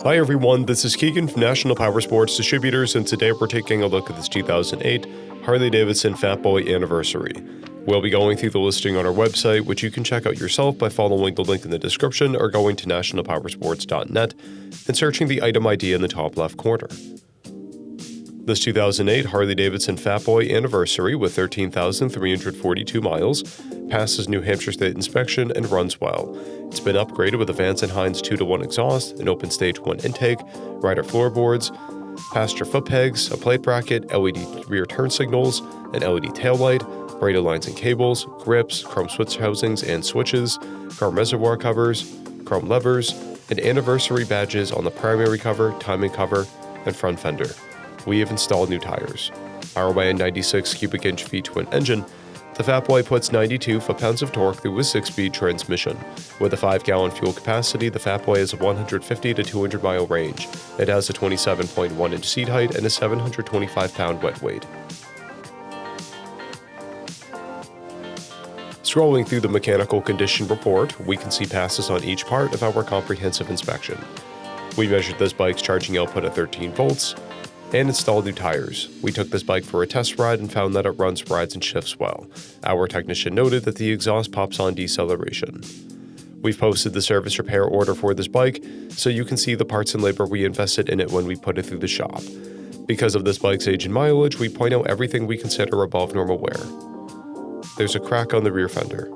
Hi everyone, this is Keegan from National Powersports Distributors, and today we're taking a look at this 2008 Harley-Davidson Fat Boy Anniversary. We'll be going through the listing on our website, which you can check out yourself by following the link in the description or going to nationalpowersports.net and searching the item ID in the top left corner. This 2008 Harley-Davidson Fat Boy Anniversary with 13,342 miles passes New Hampshire State inspection and runs well. It's been upgraded with a Vance & Hines 2-to-1 exhaust, an open stage 1 intake, rider floorboards, passenger foot pegs, a plate bracket, LED rear turn signals, an LED taillight, braided lines and cables, grips, chrome switch housings and switches, chrome reservoir covers, chrome levers, and anniversary badges on the primary cover, timing cover, and front fender. We have installed new tires. Powered by a 96 cubic inch V-twin engine, the Fat Boy puts 92 foot-pounds of torque through a 6-speed transmission. With a 5-gallon fuel capacity, the Fat Boy has a 150 to 200 mile range. It has a 27.1 inch seat height and a 725-pound wet weight. Scrolling through the mechanical condition report, we can see passes on each part of our comprehensive inspection. We measured this bike's charging output at 13 volts, and installed new tires. We took this bike for a test ride and found that it runs, rides, and shifts well. Our technician noted that the exhaust pops on deceleration. We've posted the service repair order for this bike, so you can see the parts and labor we invested in it when we put it through the shop. Because of this bike's age and mileage, we point out everything we consider above normal wear. There's a crack on the rear fender.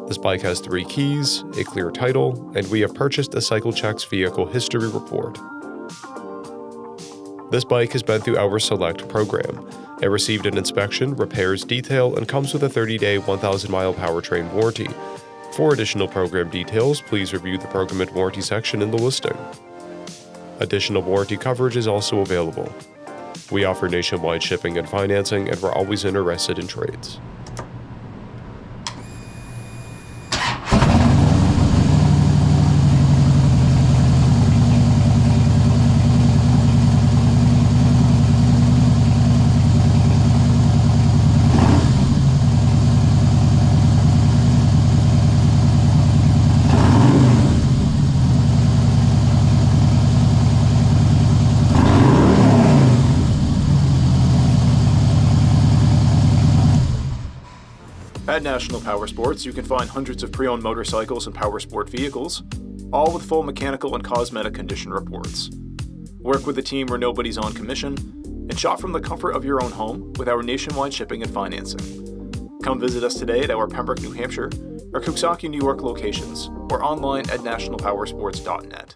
This bike has 3 keys, a clear title, and we have purchased a CycleCheck's vehicle history report. This bike has been through our Select program. It received an inspection, repairs, detail, and comes with a 30-day, 1,000-mile powertrain warranty. For additional program details, please review the program and warranty section in the listing. Additional warranty coverage is also available. We offer nationwide shipping and financing, and we're always interested in trades. At National Powersports, you can find hundreds of pre-owned motorcycles and powersport vehicles, all with full mechanical and cosmetic condition reports. Work with a team where nobody's on commission, and shop from the comfort of your own home with our nationwide shipping and financing. Come visit us today at our Pembroke, New Hampshire, or Coxsackie, New York locations, or online at nationalpowersports.net.